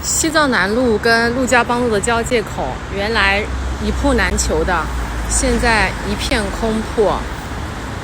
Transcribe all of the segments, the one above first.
西藏南路跟陆家浜路的交界口，原来一铺难求的，现在一片空铺。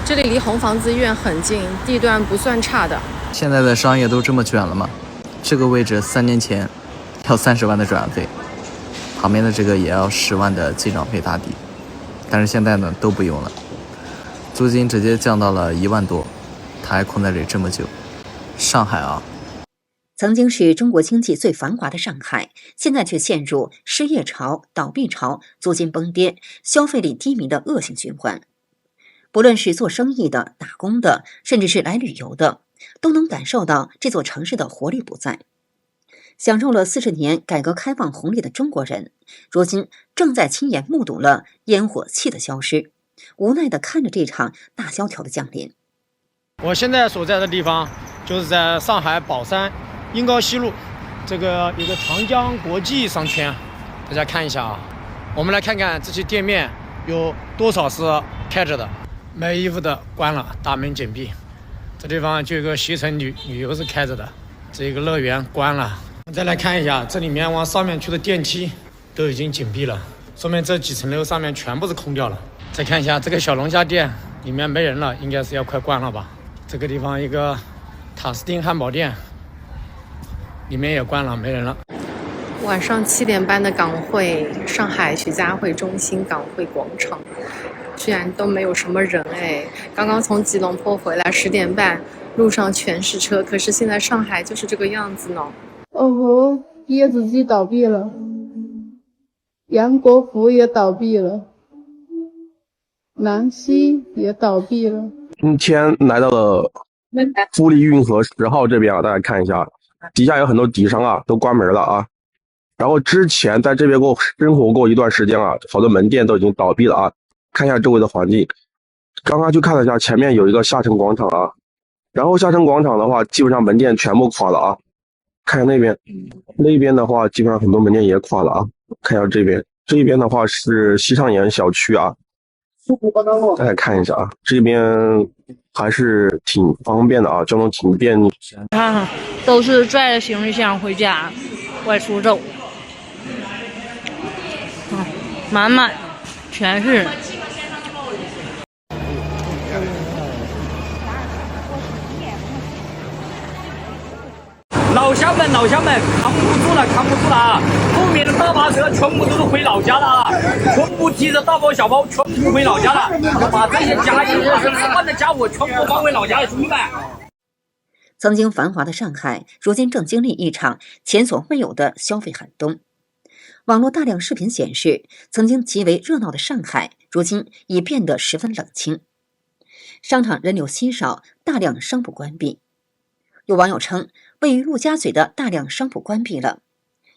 这里离红房子医院很近，地段不算差的。现在的商业都这么卷了吗？这个位置3年前要30万的转让费，旁边的这个也要10万的进场费打底，但是现在呢都不用了，租金直接降到了1万多，它还空在这里这么久。上海啊，曾经是中国经济最繁华的上海，现在却陷入失业潮、倒闭潮、租金崩跌、消费力低迷的恶性循环。不论是做生意的、打工的，甚至是来旅游的，都能感受到这座城市的活力不在。享受了40年改革开放红利的中国人，如今正在亲眼目睹了烟火气的消失，无奈地看着这场大萧条的降临。我现在所在的地方就是在上海宝山英高西路这个一个长江国际商圈，大家看一下啊，我们来看看这些店面有多少是开着的，卖衣服的关了，大门紧闭。这地方就有个携程旅游是开着的，这个乐园关了。再来看一下，这里面往上面去的电梯都已经紧闭了，说明这几层楼上面全部是空掉了。再看一下这个小龙虾店，里面没人了，应该是要快关了吧。这个地方一个塔斯汀汉堡店，里面也关了，没人了。晚上7点半的港汇，上海徐家汇中心港汇广场，居然都没有什么人哎！刚刚从吉隆坡回来，10点半，路上全是车，可是现在上海就是这个样子呢。哦吼，椰子鸡倒闭了，杨国福也倒闭了，南溪也倒闭了。今天来到了富力运河10号这边啊，大家看一下，底下有很多底商啊都关门了啊。然后之前在这边给我生活过一段时间啊，好多门店都已经倒闭了啊。看一下周围的环境，刚刚去看了一下，前面有一个下沉广场啊，然后下沉广场的话，基本上门店全部垮了啊。看一下那边，那边的话基本上很多门店也垮了啊。看一下这边，这边的话是西上沿小区啊。大家看一下啊，这边还是挺方便的啊，交通挺便利。看都是拽着行李箱回家外出走，满满全是人。老乡们，扛不住了啊！后面的大巴车全部都是回老家了啊！全部提着大包小包，全部回老家了，把这些家业、10万的家务全部搬回老家的兄弟们。曾经繁华的上海，如今正经历一场前所未有的消费寒冬。网络大量视频显示，曾经极为热闹的上海，如今已变得十分冷清。商场人流稀少，大量商铺关闭。有网友称，位于陆家嘴的大量商铺关闭了，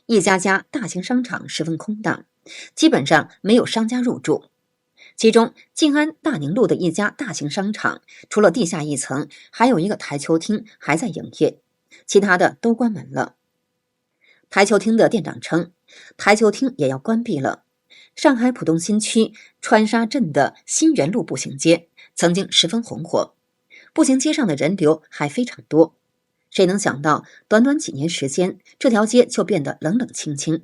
一家家大型商场十分空荡，基本上没有商家入驻。其中，静安大宁路的一家大型商场，除了地下一层，还有一个台球厅还在营业，其他的都关门了。台球厅的店长称，台球厅也要关闭了。上海浦东新区川沙镇的新源路步行街曾经十分红火，步行街上的人流还非常多。谁能想到，短短几年时间，这条街就变得冷冷清清。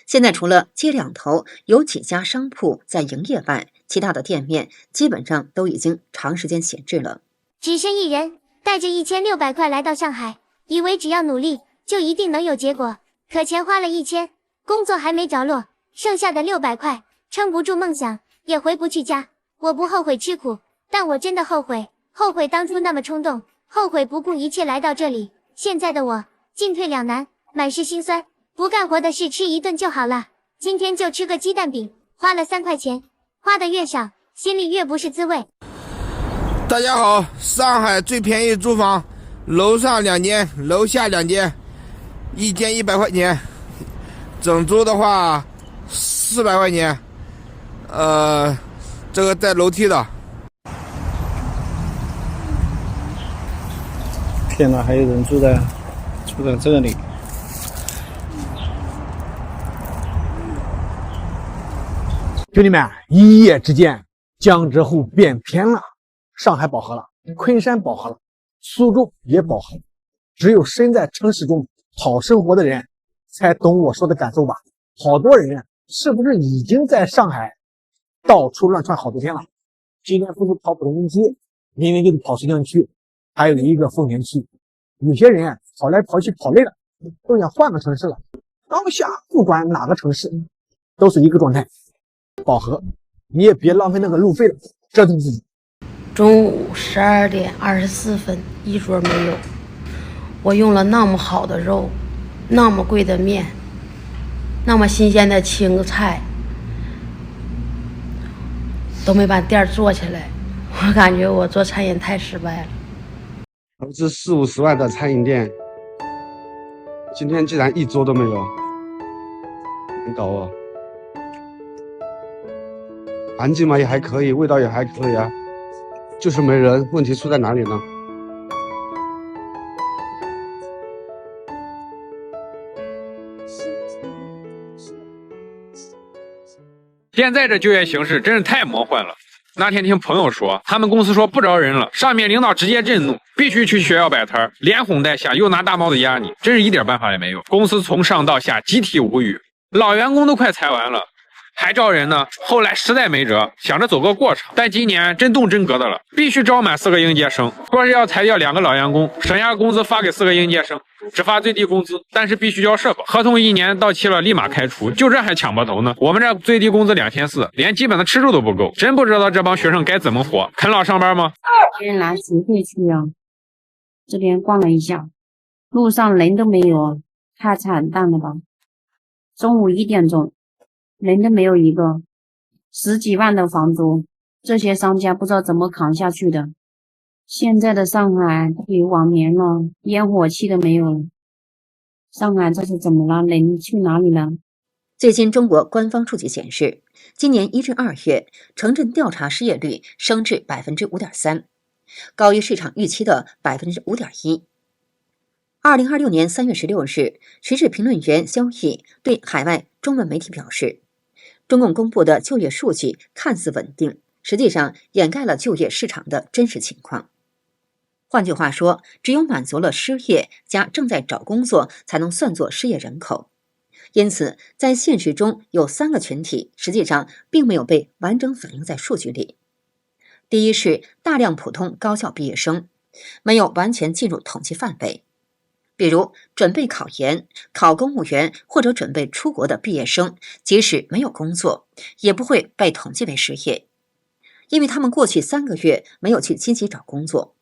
现在除了街两头有几家商铺在营业外，其他的店面基本上都已经长时间闲置了。只身一人，带着1600块来到上海，以为只要努力就一定能有结果，可钱花了1000，工作还没着落，剩下的600块撑不住梦想，也回不去家。我不后悔吃苦，但我真的后悔当初那么冲动，后悔不顾一切来到这里。现在的我进退两难，满是心酸，不干活的事吃一顿就好了。今天就吃个鸡蛋饼，花了3块钱，花的越少，心里越不是滋味。大家好，上海最便宜租房，楼上2间，楼下2间，一间100块钱，整租的话400块钱。这个带楼梯的。天哪，还有人住在这里。兄弟们，一夜之间，江浙沪变天了，上海饱和了，昆山饱和了，苏州也饱和了，只有身在城市中讨生活的人才懂我说的感受吧。好多人是不是已经在上海到处乱窜好多天了？今天不是跑浦东街，明天就是跑石江区，还有一个丰田区。有些人跑来跑去跑累了，都想换个城市了。当下不管哪个城市都是一个状态，饱和，你也别浪费那个路费了，折腾自己。中午12点24分，一桌没有。我用了那么好的肉，那么贵的面，那么新鲜的青菜，都没把店做起来。我感觉我做餐饮太失败了。投资40-50万的餐饮店，今天竟然一桌都没有，难搞哦。环境嘛也还可以，味道也还可以啊，就是没人。问题出在哪里呢？现在这就业形势真是太魔幻了。那天听朋友说，他们公司说不招人了，上面领导直接震怒，必须去学校摆摊，连哄带吓，又拿大帽子压你，真是一点办法也没有。公司从上到下集体无语，老员工都快裁完了，还招人呢。后来实在没辙，想着走个过场，但今年真动真格的了，必须招满4个应届生，说是要裁掉2个老员工，省下工资发给4个应届生，只发最低工资，但是必须交社保，合同1年到期了立马开除，就这还抢不头呢。我们这最低工资2400，连基本的吃住都不够，真不知道这帮学生该怎么活，啃老上班吗？今天拿实惠去啊，这边逛了一下，路上人都没有，太惨淡了吧。中午1点钟人都没有一个，10几万的房租，这些商家不知道怎么扛下去的。现在的上海不比往年了，烟火气都没有了。上海这是怎么了？人去哪里了？最新中国官方数据显示，今年1至2月，城镇调查失业率升至 5.3%， 高于市场预期的 5.1%。2026年3月16日，时事评论员肖毅对海外中文媒体表示，中共公布的就业数据看似稳定，实际上掩盖了就业市场的真实情况。换句话说，只有满足了失业加正在找工作，才能算作失业人口。因此，在现实中有3个群体实际上并没有被完整反映在数据里。第一是大量普通高校毕业生，没有完全进入统计范围。比如准备考研、考公务员或者准备出国的毕业生，即使没有工作，也不会被统计为失业，因为他们过去3个月没有去积极找工作。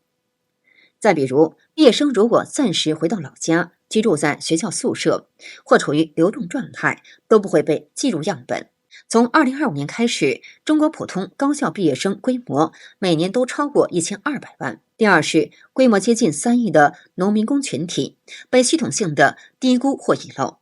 再比如，毕业生如果暂时回到老家，居住在学校宿舍或处于流动状态，都不会被计入样本。从2025年开始，中国普通高校毕业生规模每年都超过1200万。第二是规模接近3亿的农民工群体被系统性的低估或遗漏。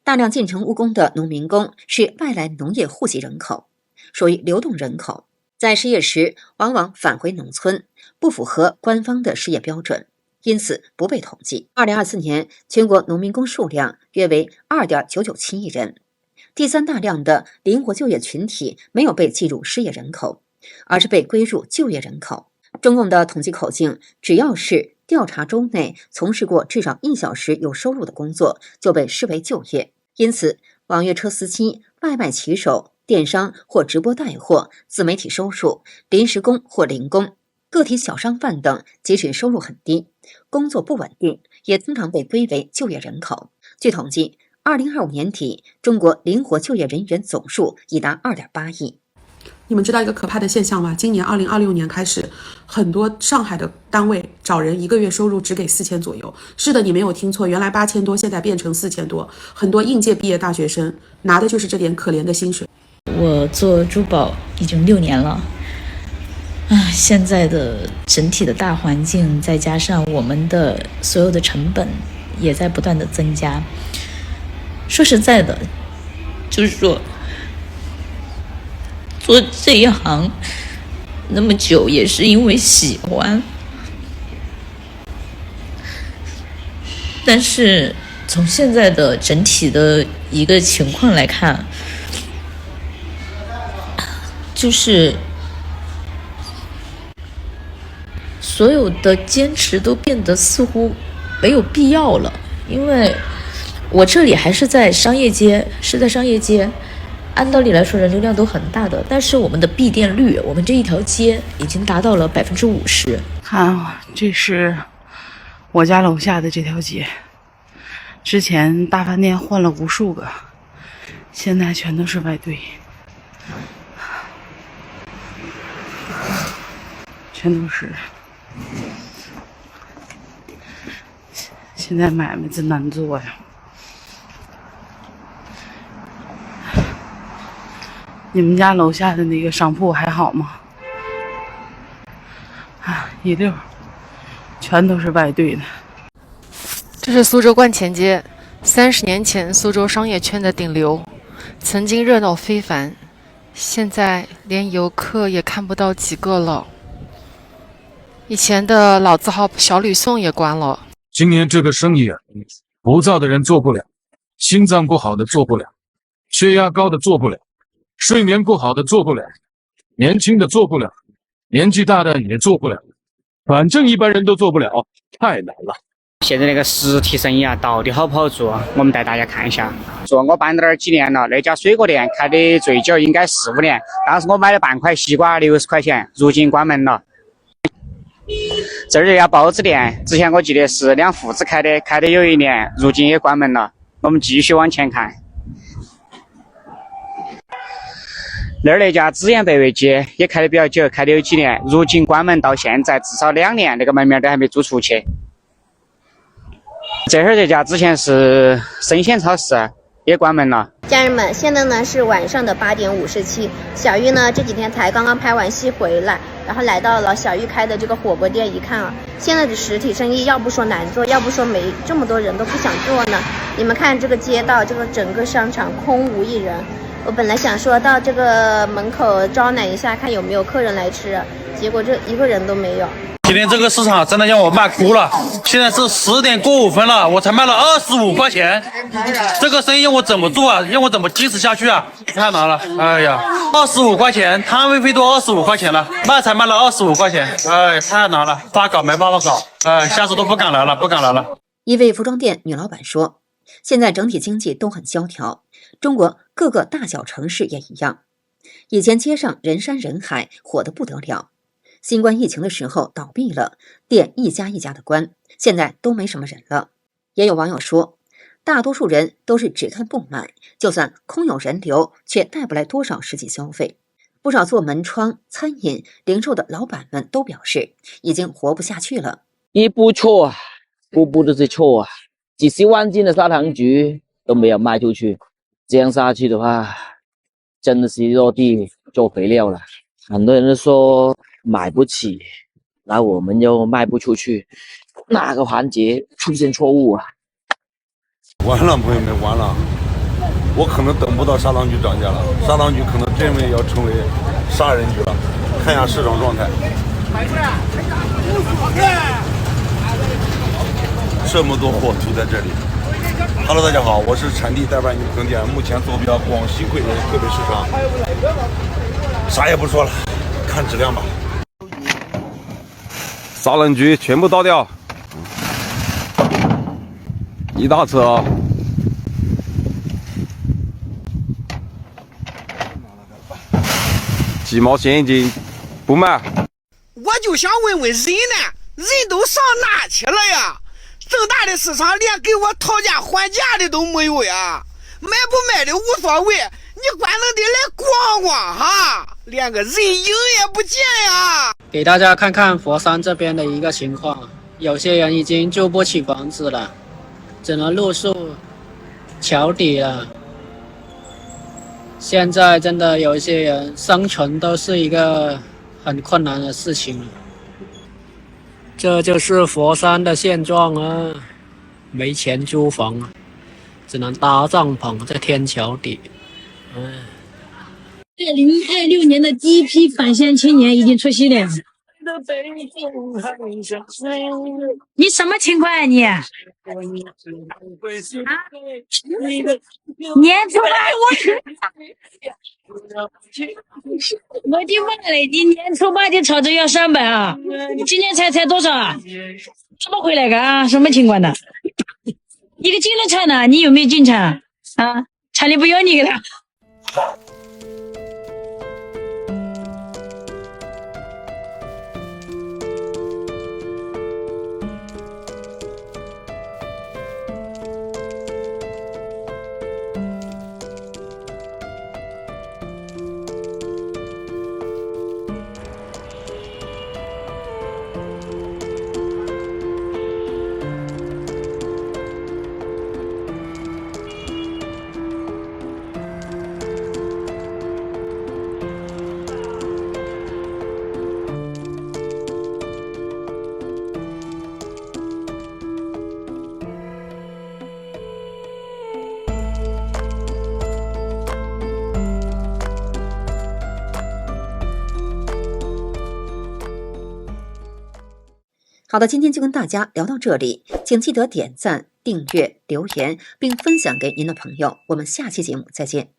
大量进城务工的农民工是外来农业户籍人口，属于流动人口，在失业时往往返回农村，不符合官方的失业标准，因此不被统计。2024年全国农民工数量约为 2.997 亿人。第3大量的灵活就业群体没有被计入失业人口，而是被归入就业人口。中共的统计口径，只要是调查周内从事过至少1小时有收入的工作，就被视为就业。因此，网约车司机、外卖骑手、电商或直播带货、自媒体收入、临时工或零工、个体小商贩等，即使收入很低，工作不稳定，也通常被归为就业人口。据统计，2025年底，中国灵活就业人员总数已达 2.8 亿。你们知道一个可怕的现象吗？今年2026年开始，很多上海的单位找人1个月收入只给4000左右。是的，你没有听错，原来8000多，现在变成4000多。很多应届毕业大学生拿的就是这点可怜的薪水。我做珠宝已经6年了，现在的整体的大环境，再加上我们的所有的成本也在不断的增加。说实在的，就是说做这一行那么久也是因为喜欢，但是从现在的整体的一个情况来看，就是所有的坚持都变得似乎没有必要了。因为我这里还是在商业街，按道理来说人流量都很大的，但是我们的闭店率，我们这一条街已经达到了50%。看，这是我家楼下的这条街，之前大饭店换了无数个，现在全都是外堆，全都是。现在买卖真难做呀。你们家楼下的那个商铺还好吗？啊，一溜，全都是外堆的。这是苏州观前街，30年前苏州商业圈的顶流，曾经热闹非凡，现在连游客也看不到几个了。以前的老字号小吕宋也关了。今年这个生意啊，浮躁的人做不了，心脏不好的做不了，血压高的做不了，睡眠不好的做不了，年轻的做不了，年纪大的也做不了，反正一般人都做不了，太难了。现在那个实体生意啊，到底好不好做？我们带大家看一下。说我搬到那儿几年了，那家水果店开的最久应该4、5年，当时我买了半块西瓜60块钱，如今关门了。这儿这家包子店，之前我记得是2父子开的有1年，如今也关门了。我们继续往前看，那儿那家资源百味街也开的比较久，开的有几年，如今关门到现在至少2年，那个门面都还没租出去。这儿这家之前是生鲜超市，也关门了。家人们，现在呢是晚上的8点57，小玉呢这几天才刚刚拍完戏回来，然后来到了小玉开的这个火锅店，一看啊，现在的实体生意要不说难做，要不说没这么多人都不想做呢。你们看这个街道，这个整个商场空无一人。我本来想说到这个门口招揽一下，看有没有客人来吃，结果这一个人都没有。今天这个市场真的让我卖哭了，现在是10点过5分了，我才卖了25块钱，这个生意让我怎么做啊？让我怎么坚持下去啊？太难了，哎呀，25块钱，摊位费都25块钱了，才卖了25块钱，哎，太难了，发稿没办法搞，哎，下次都不敢来了。一位服装店女老板说，现在整体经济都很萧条，中国各个大小城市也一样，以前街上人山人海，火得不得了。新冠疫情的时候倒闭了，店一家一家的关，现在都没什么人了。也有网友说，大多数人都是只看不买，就算空有人流，却带不来多少实际消费。不少做门窗、餐饮、零售的老板们都表示，已经活不下去了。也不错啊，步步都是错啊，几十万斤的砂糖橘都没有卖出去，这样下去的话，真的是落地做肥料了。很多人都说买不起，那我们又卖不出去，哪个环节出现错误啊？完了，朋友们，完了！我可能等不到砂糖橘涨价了，砂糖橘可能真的要成为杀人橘了。看一下市场状态，这么多货堵在这里。Hello， 大家好，我是产地代办永恒店，目前坐标广西桂林河北市场。啥也不说了，看质量吧。砂糖橘全部倒掉，一大车啊！几毛钱一斤，不卖。我就想问问人呢，人都上哪去了呀？这么大的市场，连给我讨价还价的都没有呀！卖不卖的无所谓，你关能得来逛逛哈，连个人影也不见呀！给大家看看佛山这边的一个情况，有些人已经住不起房子了，只能露宿桥底了。现在真的有一些人生存都是一个很困难的事情了。这就是佛山的现状啊，没钱租房啊，只能搭帐篷在天桥底。2026年的第一批返乡青年已经出席了。你什么情况啊你？啊？年初8我的妈嘞！你年初8就吵着要上班啊？今年才多少啊？怎么回来的啊？什么情况呢？你给进了厂了，你有没有进厂啊？厂里不要你了。好的，今天就跟大家聊到这里，请记得点赞、订阅、留言，并分享给您的朋友。我们下期节目再见。